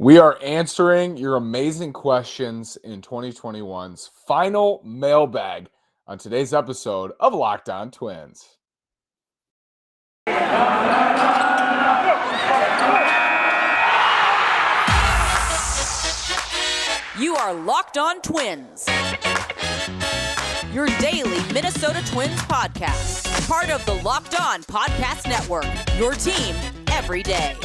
We are answering your amazing questions in 2021's final mailbag on today's episode of Locked On Twins. You are Locked On Twins, your daily Minnesota Twins podcast, part of the Locked On Podcast Network, your team every day.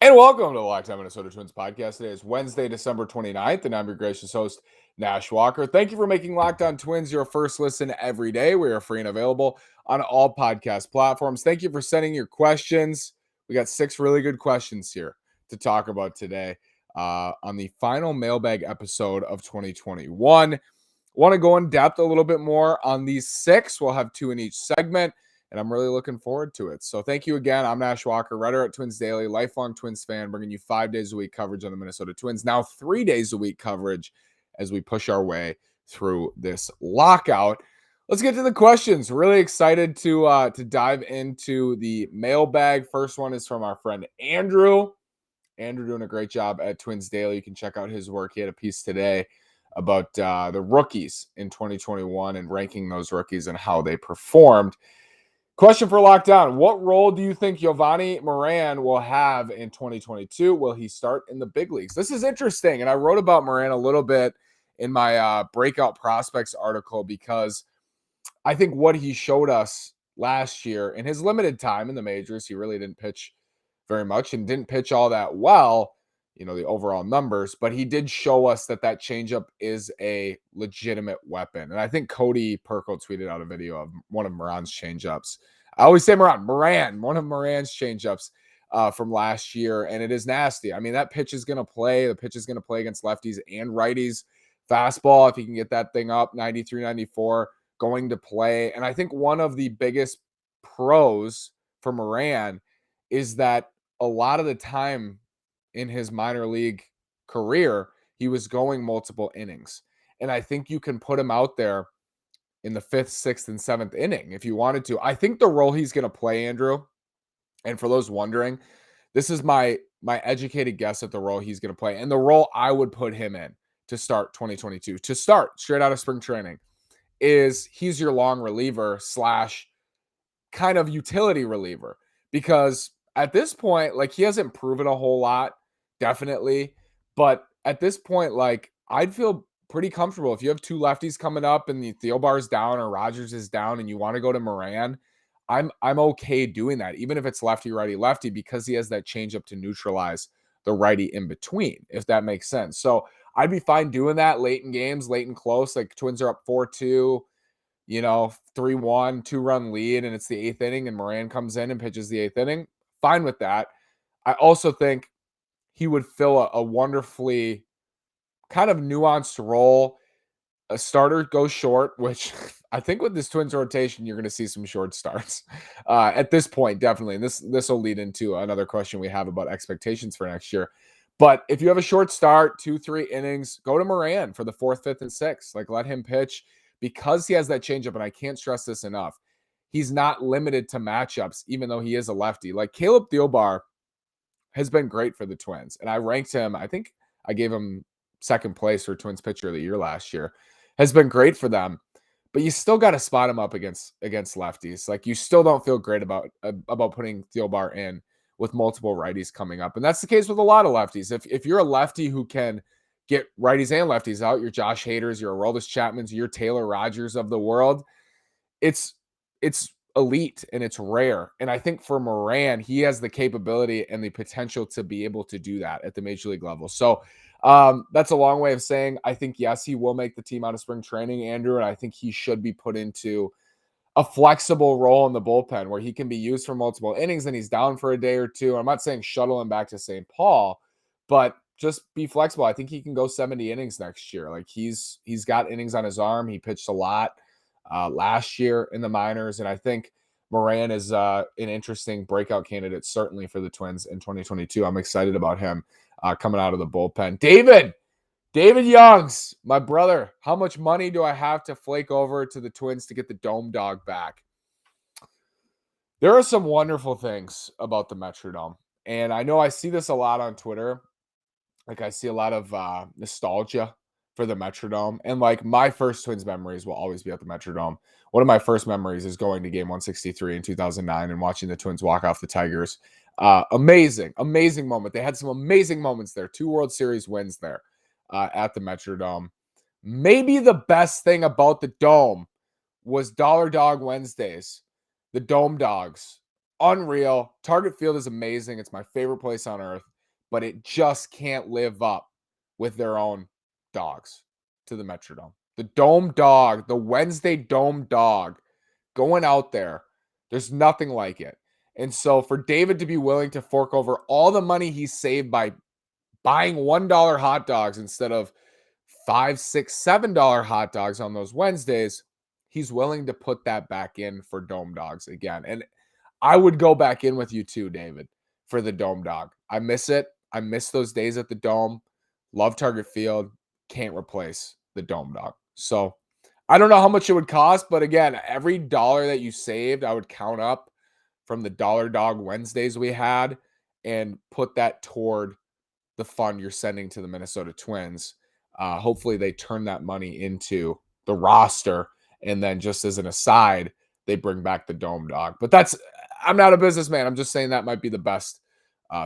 And welcome to the Locked On Minnesota Twins podcast. Today is Wednesday, December 29th, and I'm your gracious host, Nash Walker. Thank you for making Locked On Twins your first listen every day. We are free and available on all podcast platforms. Thank you for sending your questions. We got 6 really good questions here to talk about today on the final mailbag episode of 2021. Want to go in depth a little bit more on these 6. We'll have 2 in each segment, and I'm really looking forward to it. So thank you again. I'm Nash Walker, writer at Twins Daily, lifelong Twins fan, bringing you 5 days a week coverage on the Minnesota Twins. Now 3 days a week coverage as we push our way through this lockout. Let's get to the questions. Really excited to dive into the mailbag. First one is from our friend Andrew. Andrew doing a great job at Twins Daily. You can check out his work. He had a piece today about the rookies in 2021 and ranking those rookies and how they performed. Question for Lockdown. What role do you think Jovani Morán will have in 2022? Will he start in the big leagues? This is interesting, and I wrote about Morán a little bit in my Breakout Prospects article because I think what he showed us last year in his limited time in the majors, he really didn't pitch very much and didn't pitch all that well, the overall numbers, but he did show us that changeup is a legitimate weapon. And I think Cody Perkle tweeted out a video of one of Moran's changeups. I always say Moran, one of Moran's changeups from last year, and it is nasty. I mean, that pitch is going to play. The pitch is going to play against lefties and righties. Fastball, if he can get that thing up, 93, 94, going to play. And I think one of the biggest pros for Morán is that a lot of the time in his minor league career, he was going multiple innings. And I think you can put him out there in the 5th, 6th, and 7th inning if you wanted to. I think the role he's going to play, Andrew, and for those wondering, this is my educated guess at the role he's going to play. And the role I would put him in to start 2022, to start straight out of spring training, is he's your long reliever / kind of utility reliever. Because at this point, he hasn't proven a whole lot, definitely. But at this point, I'd feel pretty comfortable if you have 2 lefties coming up and the Thielbar's down or Rogers is down and you want to go to Morán. I'm okay doing that, even if it's lefty, righty, lefty, because he has that changeup to neutralize the righty in between, if that makes sense. So I'd be fine doing that late in games, late and close. Twins are up 4-2, 3-1, 2-run lead, and it's the 8th inning, and Morán comes in and pitches the 8th inning. Fine with that. I also think he would fill a wonderfully kind of nuanced role. A starter goes short, which I think with this Twins rotation, you're going to see some short starts at this point, definitely. And this will lead into another question we have about expectations for next year. But if you have a short start, 2-3 innings, go to Morán for the 4th, 5th, and 6th. Let him pitch because he has that changeup, and I can't stress this enough. He's not limited to matchups, even though he is a lefty. Caleb Thielbar has been great for the Twins, and I ranked him. I think I gave him 2nd place for Twins Pitcher of the Year last year. Has been great for them, but you still got to spot him up against lefties. You still don't feel great about putting Thielbar in with multiple righties coming up, and that's the case with a lot of lefties. If you're a lefty who can get righties and lefties out, you're Josh Hader's, you're Aroldis Chapman's, you're Taylor Rogers of the world. It's elite and it's rare. And I think for Morán, he has the capability and the potential to be able to do that at the major league level. So that's a long way of saying, I think, yes, he will make the team out of spring training, Andrew. And I think he should be put into a flexible role in the bullpen where he can be used for multiple innings and he's down for a day or two. I'm not saying shuttle him back to St. Paul, but just be flexible. I think he can go 70 innings next year. He's got innings on his arm. He pitched a lot last year in the minors. And I think Morán is an interesting breakout candidate, certainly for the Twins in 2022. I'm excited about him coming out of the bullpen. David Youngs, my brother, how much money do I have to flake over to the Twins to get the Dome Dog back? There are some wonderful things about the Metrodome, and I know I see this a lot on Twitter. Like, I see a lot of nostalgia for the Metrodome, and like my first Twins memories will always be at the Metrodome. One of my first memories is going to Game 163 in 2009 and watching the Twins walk off the Tigers. Amazing moment. They had some amazing moments there. 2 World Series wins there at the Metrodome. Maybe the best thing about the Dome was Dollar Dog Wednesdays, the Dome Dogs. Unreal. Target Field is amazing. It's my favorite place on earth, but it just can't live up with their own dogs to the Metrodome. The Dome Dog, the Wednesday Dome Dog, going out there, there's nothing like it. And so for David to be willing to fork over all the money he saved by buying $1 hot dogs instead of $5, $6, $7 hot dogs on those Wednesdays, he's willing to put that back in for Dome Dogs again. And I would go back in with you too, David, for the Dome Dog. I miss it. I miss those days at the Dome. Love Target Field. Can't replace the Dome Dog. So I don't know how much it would cost, but again, every dollar that you saved, I would count up from the Dollar Dog Wednesdays we had and put that toward the fund you're sending to the Minnesota Twins. Hopefully they turn that money into the roster. And then just as an aside, they bring back the Dome Dog. But I'm not a businessman. I'm just saying that might be the best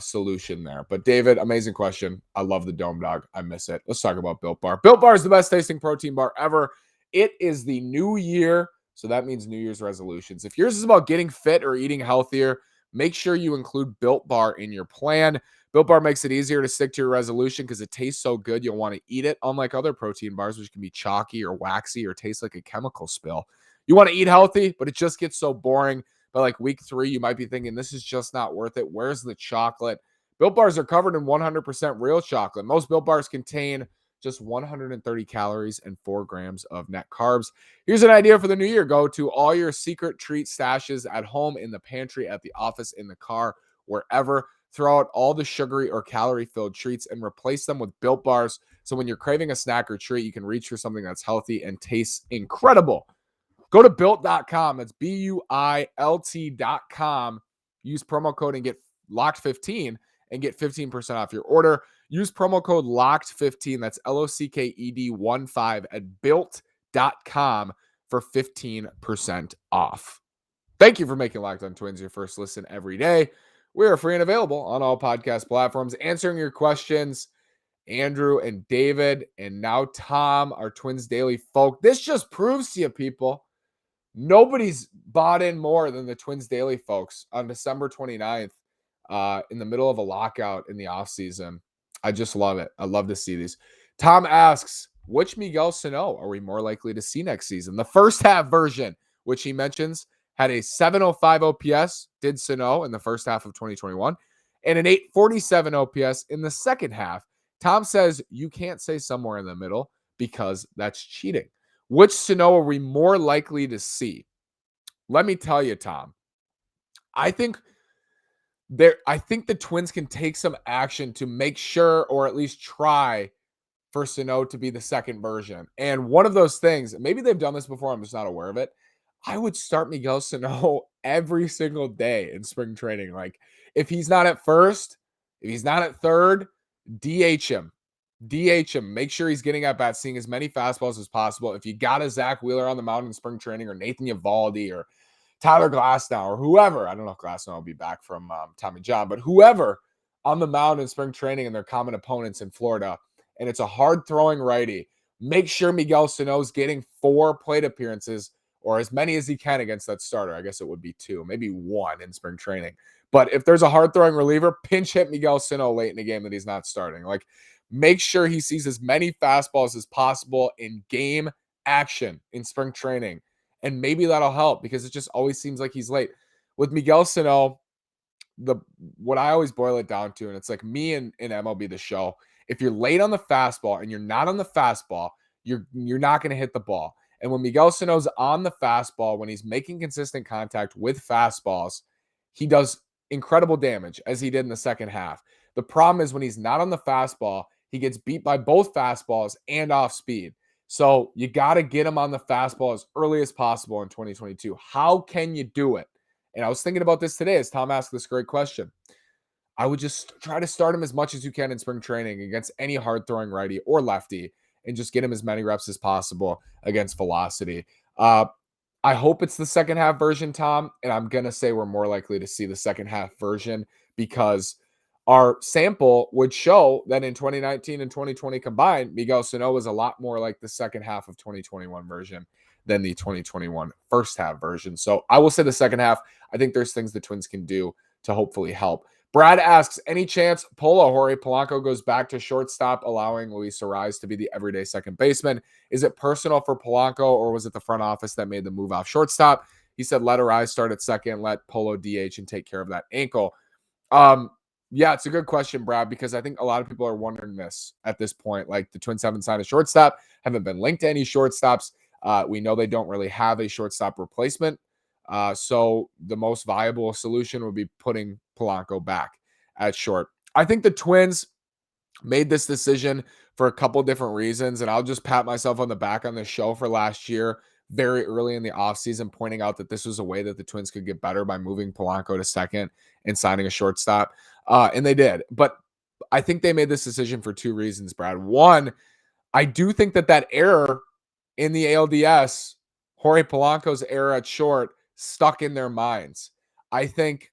solution there. But David, amazing question. I love the Dome Dog. I miss it. Let's talk about Built Bar. Built Bar is the best tasting protein bar ever. It is the new year. So that means New Year's resolutions. If yours is about getting fit or eating healthier, make sure you include Built Bar in your plan. Built Bar makes it easier to stick to your resolution because it tastes so good you'll want to eat it, unlike other protein bars, which can be chalky or waxy or taste like a chemical spill. You want to eat healthy, but it just gets so boring. By like week 3, you might be thinking, this is just not worth it. Where's the chocolate? Built Bars are covered in 100% real chocolate. Most Built Bars contain just 130 calories and 4 grams of net carbs. Here's an idea for the new year. Go to all your secret treat stashes at home, in the pantry, at the office, in the car, wherever. Throw out all the sugary or calorie-filled treats and replace them with Built Bars. So when you're craving a snack or treat, you can reach for something that's healthy and tastes incredible. Go to built.com. That's BUILT.com. Use promo code and get locked15 and get 15% off your order. Use promo code locked15. That's LOCKED15 at built.com for 15% off. Thank you for making Locked On Twins your first listen every day. We are free and available on all podcast platforms, answering your questions. Andrew and David, and now Tom, our Twins Daily folk. This just proves to you, people, nobody's bought in more than the Twins Daily folks on December 29th in the middle of a lockout in the offseason. I just love it. I love to see these. Tom asks, which Miguel Sanó are we more likely to see next season? The first half version, which he mentions, had a 705 OPS, did Sanó in the first half of 2021, and an 847 OPS in the second half. Tom says you can't say somewhere in the middle because that's cheating. Which Sanó are we more likely to see? Let me tell you, Tom. I think the Twins can take some action to make sure, or at least try, for Sanó to be the second version. And one of those things, maybe they've done this before, I'm just not aware of it. I would start Miguel Sanó every single day in spring training. Like, if he's not at first, if he's not at third, DH him. DH him. Make sure he's getting at bats, seeing as many fastballs as possible. If you got a Zach Wheeler on the mound in spring training, or Nathan Eovaldi, or Tyler Glasnow, or whoever, I don't know if Glasnow will be back from Tommy John, but whoever on the mound in spring training and their common opponents in Florida, and it's a hard-throwing righty, make sure Miguel Sano's getting 4 plate appearances, or as many as he can against that starter. I guess it would be 2, maybe 1 in spring training. But if there's a hard-throwing reliever, pinch hit Miguel Sanó late in the game that he's not starting. Like, make sure he sees as many fastballs as possible in game action in spring training. And maybe that'll help, because it just always seems like he's late. With Miguel Sanó, what I always boil it down to, and it's like me and MLB The Show, if you're late on the fastball and you're not on the fastball, you're not going to hit the ball. And when Miguel Sano's on the fastball, when he's making consistent contact with fastballs, he does incredible damage, as he did in the second half. The problem is when he's not on the fastball, he gets beat by both fastballs and off speed. So you got to get him on the fastball as early as possible in 2022. How can you do it? And I was thinking about this today as Tom asked this great question. I would just try to start him as much as you can in spring training against any hard throwing righty or lefty and just get him as many reps as possible against velocity. I hope it's the second half version, Tom, and I'm going to say we're more likely to see the second half version because our sample would show that in 2019 and 2020 combined, Miguel Sanó was a lot more like the second half of 2021 version than the 2021 first half version. So I will say the second half. I think there's things the Twins can do to hopefully help. Brad asks, any chance Jorge Polanco goes back to shortstop, allowing Luis Arraez to be the everyday second baseman? Is it personal for Polanco, or was it the front office that made the move off shortstop? He said, let Arraez start at second, let Polo DH and take care of that ankle. Yeah, it's a good question, Brad, because I think a lot of people are wondering this at this point. Like, the Twins haven't signed a shortstop, haven't been linked to any shortstops. We know they don't really have a shortstop replacement. So the most viable solution would be putting Polanco back at short. I think the Twins made this decision for a couple different reasons, and I'll just pat myself on the back on this show for last year, very early in the offseason, pointing out that this was a way that the Twins could get better by moving Polanco to second and signing a shortstop. And they did. But I think they made this decision for two reasons, Brad. One, I do think that error in the ALDS, Jorge Polanco's error at short, stuck in their minds. I think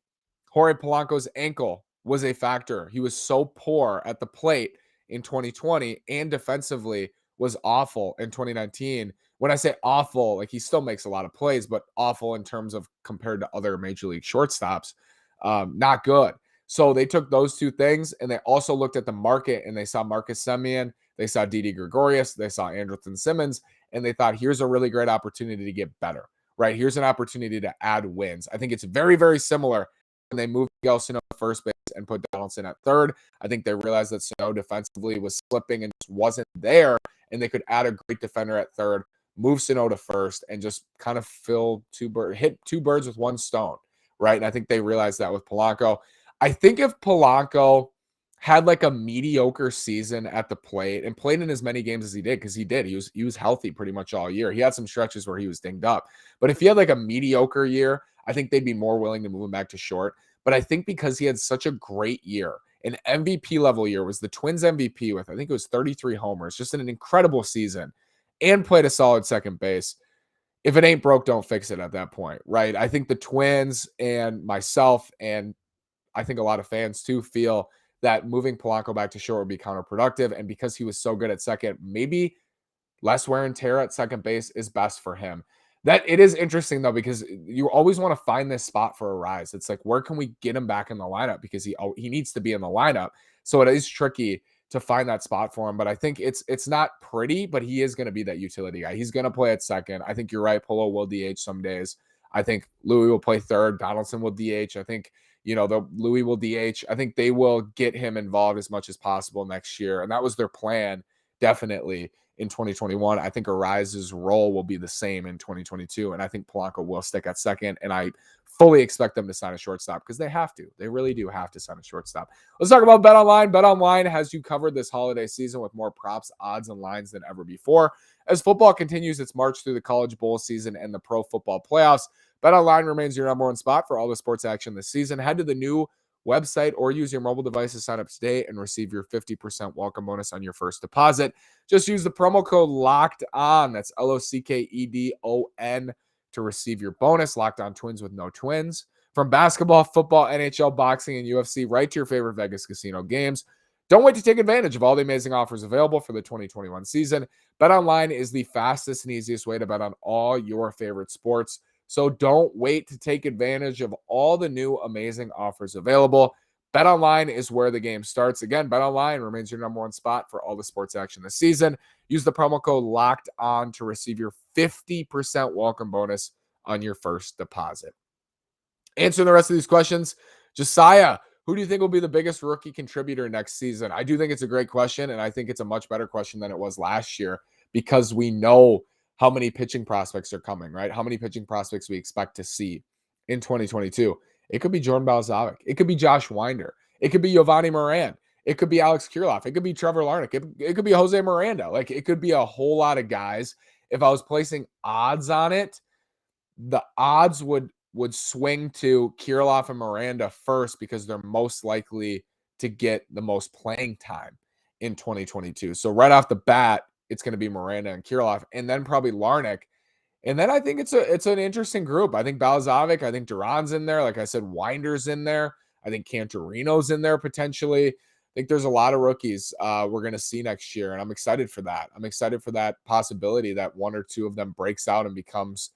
Jorge Polanco's ankle was a factor. He was so poor at the plate in 2020 and defensively was awful in 2019. When I say awful, like, he still makes a lot of plays, but awful in terms of compared to other major league shortstops, not good. So they took those two things, and they also looked at the market, and they saw Marcus Semien, they saw Didi Gregorius, they saw Andrelton Simmons, and they thought, here's a really great opportunity to get better, right? Here's an opportunity to add wins. I think it's very, very similar when they moved Miguel Sanó to first base and put Donaldson at third. I think they realized that Sanó defensively was slipping and just wasn't there, and they could add a great defender at third, move Sanó to first, and just kind of hit two birds with one stone, right? And I think they realized that with Polanco. I think if Polanco had like a mediocre season at the plate and played in as many games as he did, because he was healthy pretty much all year. He had some stretches where he was dinged up. But if he had like a mediocre year, I think they'd be more willing to move him back to short. But I think because he had such a great year, an MVP level year, was the Twins MVP with, I think it was 33 homers, just an incredible season, and played a solid second base. If it ain't broke, don't fix it at that point, right? I think the Twins and myself, and I think a lot of fans too, feel that moving Polanco back to short would be counterproductive. And because he was so good at second, maybe less wear and tear at second base is best for him. That it is interesting though, because you always want to find this spot for Arraez. It's like, where can we get him back in the lineup? Because he needs to be in the lineup. So it is tricky to find that spot for him. But I think it's not pretty, but he is going to be that utility guy. He's going to play at second. I think you're right. Polo will DH some days. I think Louis will play third. Donaldson will DH. I think, Louis will DH. I think they will get him involved as much as possible next year. And that was their plan, definitely, in 2021. I think Arraez's role will be the same in 2022. And I think Polanco will stick at second. And I fully expect them to sign a shortstop because they have to. They really do have to sign a shortstop. Let's talk about BetOnline. BetOnline has you covered this holiday season with more props, odds, and lines than ever before. As football continues its march through the college bowl season and the pro football playoffs, BetOnline remains your number one spot for all the sports action this season. Head to the new website or use your mobile device to sign up today and receive your 50% welcome bonus on your first deposit. Just use the promo code LOCKEDON. That's LOCKEDON to receive your bonus. Locked On Twins with no twins. From basketball, football, NHL, boxing, and UFC, right to your favorite Vegas casino games. Don't wait to take advantage of all the amazing offers available for the 2021 season. BetOnline is the fastest and easiest way to bet on all your favorite sports. So don't wait to take advantage of all the new amazing offers available. BetOnline is where the game starts. Again, BetOnline remains your number one spot for all the sports action this season. Use the promo code LOCKEDON to receive your 50% welcome bonus on your first deposit. Answering the rest of these questions, Josiah, who do you think will be the biggest rookie contributor next season? I do think it's a great question, and I think it's a much better question than it was last year because we know how many pitching prospects are coming, right? How many pitching prospects we expect to see in 2022. It could be Jordan Balazovic. It could be Josh Winder. It could be Jovani Morán. It could be Alex Kirilloff. It could be Trevor Larnach. It could be Jose Miranda. Like, it could be a whole lot of guys. If I was placing odds on it, the odds would would swing to Kirilloff and Miranda first because they're most likely to get the most playing time in 2022. So right off the bat, it's going to be Miranda and Kirilloff, and then probably Larnach. And then I think it's an interesting group. I think Balazovic, I think Duran's in there. Like I said, Winder's in there. I think Cantorino's in there potentially. I think there's a lot of rookies we're going to see next year, and I'm excited for that. I'm excited for that possibility that one or two of them breaks out and becomes,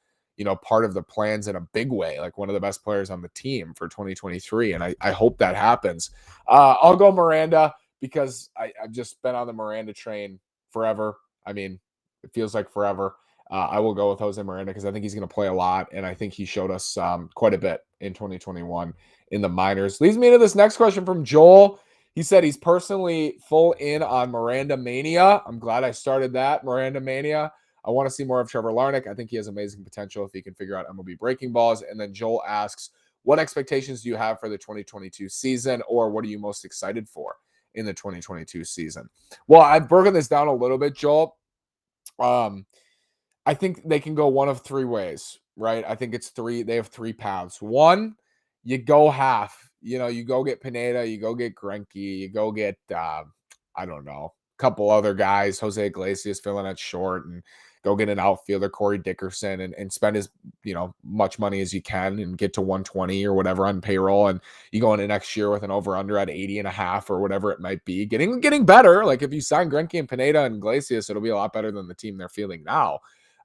part of the plans in a big way, like one of the best players on the team for 2023. And I hope that happens. I'll go Miranda because I've just been on the Miranda train forever. I mean, it feels like forever. I will go with Jose Miranda because I think he's going to play a lot, and I think he showed us quite a bit in 2021 in the minors. Leads me to this next question from Joel. He said he's personally full in on Miranda Mania. I'm glad I started that, Miranda Mania. I want to see more of Trevor Larnach. I think he has amazing potential if he can figure out MLB breaking balls. And then Joel asks, what expectations do you have for the 2022 season, or what are you most excited for in the 2022 season? Well, I've broken this down a little bit, Joel. I think they can go one of three ways, right? I think it's three. They have three paths. One, you go half. You go get Pineda, you go get Greinke, you go get, I don't know, a couple other guys, Jose Iglesias filling at short, and go get an outfielder, Corey Dickerson, and spend as, much money as you can and get to 120 or whatever on payroll. And you go into next year with an over-under at 80.5 or whatever it might be. Getting better. Like if you sign Greinke and Pineda and Iglesias, it'll be a lot better than the team they're fielding now.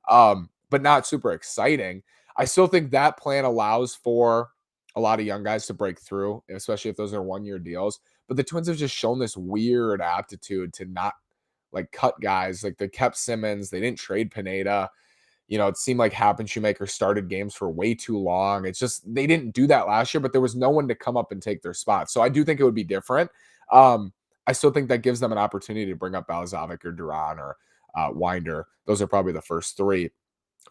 But not super exciting. I still think that plan allows for a lot of young guys to break through, especially if those are one-year deals. But the Twins have just shown this weird aptitude to not cut guys. Like they kept Simmons, they didn't trade Pineda. It seemed like Happen Shoemaker started games for way too long. It's just they didn't do that last year, but there was no one to come up and take their spot. So I do think it would be different. I still think that gives them an opportunity to bring up Balazovic or Duran or Winder. Those are probably the first three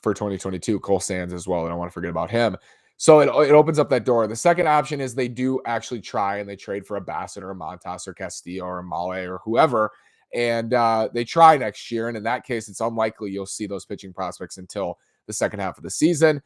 for 2022. Cole Sands as well. I don't want to forget about him. So it opens up that door. The second option is they do actually try and they trade for a Bassett or a Montas or Castillo or Male or whoever. And they try next year. And in that case, it's unlikely you'll see those pitching prospects until the second half of the season.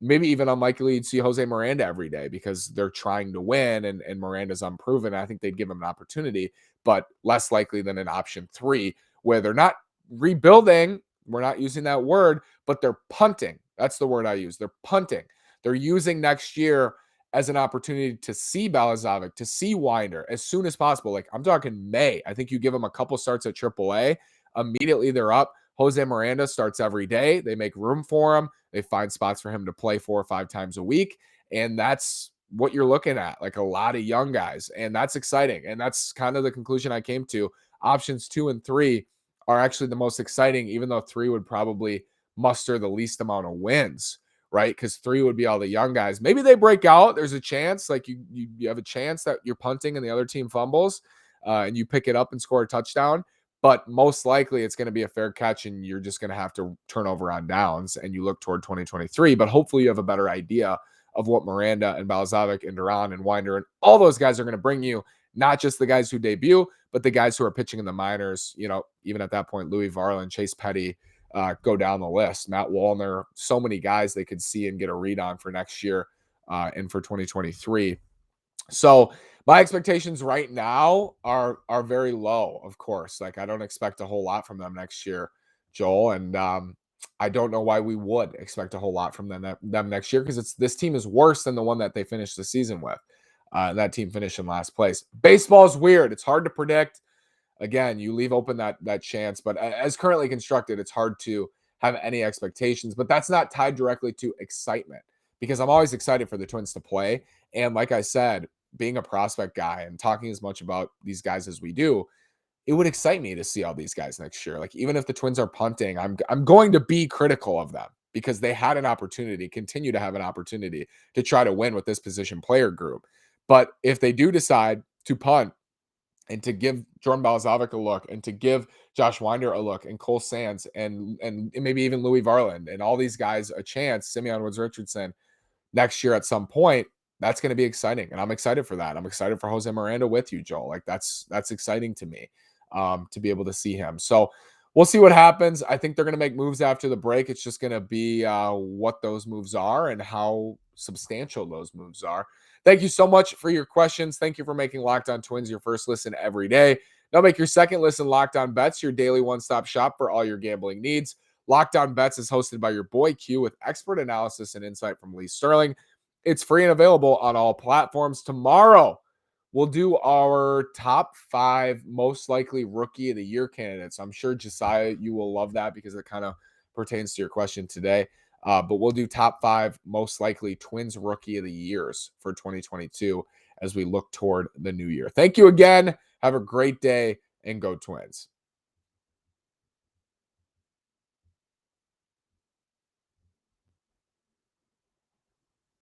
Maybe even unlikely you'd see Jose Miranda every day because they're trying to win and Miranda's unproven. I think they'd give him an opportunity, but less likely than an option 3 where they're not rebuilding. We're not using that word, but they're punting. That's the word I use. They're punting. They're using next year as an opportunity to see Balazovic, to see Winder as soon as possible. Like I'm talking May. I think you give them a couple starts at AAA. Immediately they're up. Jose Miranda starts every day. They make room for him. They find spots for him to play 4 or 5 times a week. And that's what you're looking at, like a lot of young guys. And that's exciting. And that's kind of the conclusion I came to. Options 2 and 3 are actually the most exciting, even though 3 would probably muster the least amount of wins, right? Because 3 would be all the young guys. Maybe they break out. There's a chance, like you have a chance that you're punting and the other team fumbles and you pick it up and score a touchdown. But most likely it's going to be a fair catch and you're just going to have to turn over on downs and you look toward 2023. But hopefully you have a better idea of what Miranda and Balazovic and Duran and Winder and all those guys are going to bring you, not just the guys who debut, but the guys who are pitching in the minors. Even at that point, Louis Varland, Chase Petty, go down the list. Matt Wallner, so many guys they could see and get a read on for next year and for 2023. So my expectations right now are very low, of course. Like I don't expect a whole lot from them next year, Joel. And I don't know why we would expect a whole lot from them next year because this team is worse than the one that they finished the season with. That team finished in last place. Baseball is weird. It's hard to predict. Again, you leave open that chance, but as currently constructed, it's hard to have any expectations. But that's not tied directly to excitement because I'm always excited for the Twins to play. And like I said, being a prospect guy and talking as much about these guys as we do, it would excite me to see all these guys next year. Like even if the Twins are punting, I'm going to be critical of them because they had an opportunity, continue to have an opportunity to try to win with this position player group. But if they do decide to punt and to give Jordan Balazovic a look and to give Josh Winder a look and Cole Sands and maybe even Louis Varland and all these guys a chance, Simeon Woods-Richardson next year at some point, that's going to be exciting. And I'm excited for that. I'm excited for Jose Miranda with you, Joel. Like that's exciting to me to be able to see him. So we'll see what happens. I think they're going to make moves after the break. It's just going to be what those moves are and how substantial those moves are. Thank you so much for your questions. Thank you for making Locked On Twins your first listen every day. Now make your second listen Locked On Bets, your daily one-stop shop for all your gambling needs. Locked On Bets is hosted by your boy Q with expert analysis and insight from Lee Sterling. It's free and available on all platforms. Tomorrow, we'll do our top 5 most likely rookie of the year candidates. I'm sure, Josiah, you will love that because it kind of pertains to your question today. But we'll do top 5 most likely Twins rookie of the years for 2022 as we look toward the new year. Thank you again. Have a great day and go Twins.